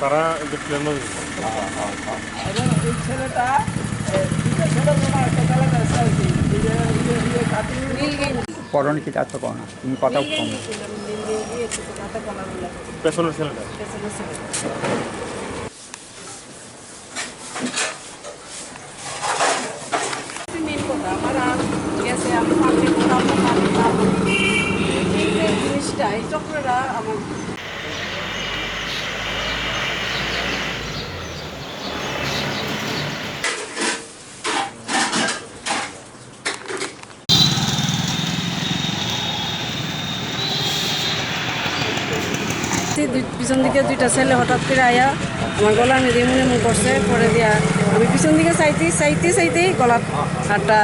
তারা প্লেন মাঝে এই ছেলেটা দুটো ছেলের জন্য একটা খেলা আছে আর কি পরনে কি তার তো করো না তুমি কথা কম পেছনের ছেলেটা মেন কথা আমার আর গেছে আমি সামনে কোথাও পানি না এই যে জিনিসটা এই চক্রটা আমার পিছন দিকে দুইটা ছেলে হঠাৎ করে আয়া আমার গলা নিয়ে এমন এমন করছে পরে দিয়া আমি পিছন দিকে চাইতেই গলা হাতটা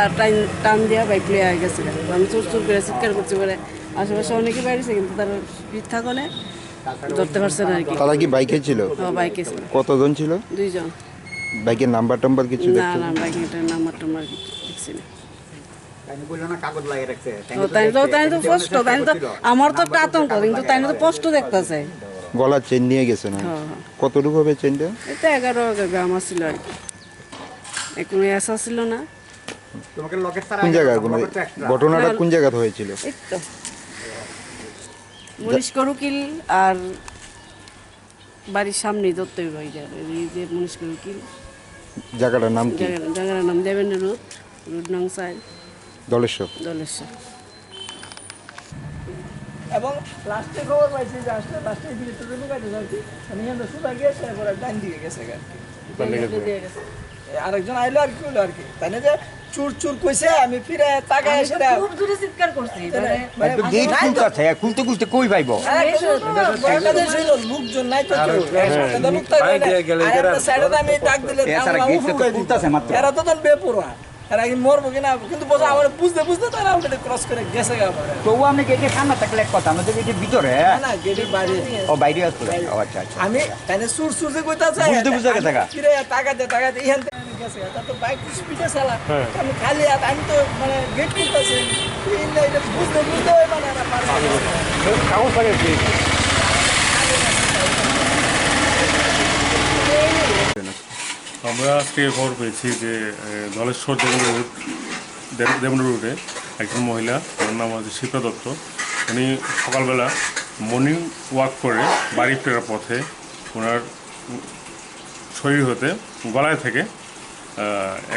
টান দিয়া বাইক লিয়ে গেছিল আমি চোর চোর করে চিৎকার করছি পরে আশেপাশে অনেকে বাইরেছে কিন্তু তার থাকনে ধরতে পারছে না আর কি। তারা কি বাইকে ছিল? বাইকে ছিল। কতজন ছিল? দুইজন। বাইকের নাম্বার টাম্বার কিছু না দেখতে? না বাইকের নাম্বার টাম্বার দেখছি না। আমার তো একটা আতঙ্ক কিন্তু তাই তো স্পষ্ট দেখতেছে গলার চেন নিয়ে গেছে না? কতটুকু হবে চেনটা? এটা 11 গ্রাম ছিল আর কি, এখন এসা ছিল না। কোন জায়গায় ঘটনাটা কোন জায়গাতে হয়েছিল? এই তো মনীষ করুকিল আর বাড়ির সামনেই ধরতে হবে এই যে মনীষ করুকিল। জায়গাটার নাম কি? জায়গাটার নাম দেবেন্দ্র রোড নং 4 দলেশ্বর। এবং লাস্টে খবর পাইছি যে আসলে লাস্টে দিকে তো লুকাইতে যাচ্ছি মানে এখানে সুদা গেছে পরে ডান দিকে গেছে আরেকজন আইলো আর কি হলো আর কি তাই না যে চুর চুর কইছে আমি ফিরে তাকায় এসে খুব জোরে চিৎকার করছি খুলতে খুলতে কই পাইবো লোকজন নাই তো লোক সাইডে আমি ডাক দিলে এরা তো বেপরোয়া এরা কি মরবো কিনা কিন্তু আমার বুঝতে বুঝতে তারা আমাকে ক্রস করে গেছে তবু আপনি গেটের সামনে থাকলে এক কথা আমাদের গেটের ভিতরে না গেটের বাইরে ও বাইরে আসতো। আচ্ছা আচ্ছা আমি তাই সুর সুর যে কইতা চাই বুঝতে বুঝতে থাকা ফিরে তাকাতে ইহান গেছে তা তো বাইক স্পিডে চালা আমি খালি আমি তো মানে গেট করতেছি বুঝতে বুঝতে মানে কাগজ লাগে কি আমরা আজকে খবর পেয়েছি যে ধলেশ্বর দেবন্দ্র রোডে একজন মহিলা, ওর নাম হচ্ছে শিপ্রা দত্ত। উনি সকালবেলা মর্নিং ওয়াক করে বাড়ি ফেরার পথে ওনার শরীর হতে গলায় থেকে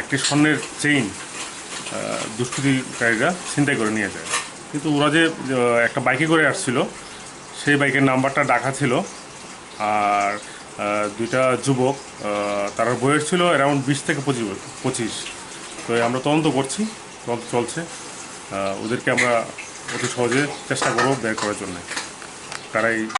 একটি স্বর্ণের চেইন দুষ্কৃতিকারীরা ছিনতাই করে নিয়ে যায়। কিন্তু ওরা যে একটা বাইকে করে আসছিল সেই বাইকের নাম্বারটা ডাকা ছিল। আর দুইটা যুবক, তার বয়স ছিল অ্যারাউন্ড 20 থেকে 25। তো আমরা তদন্ত করছি, তদন্ত চলছে। ওদেরকে আমরা অতি সহজে চেষ্টা করবো বের করার জন্য। তারাই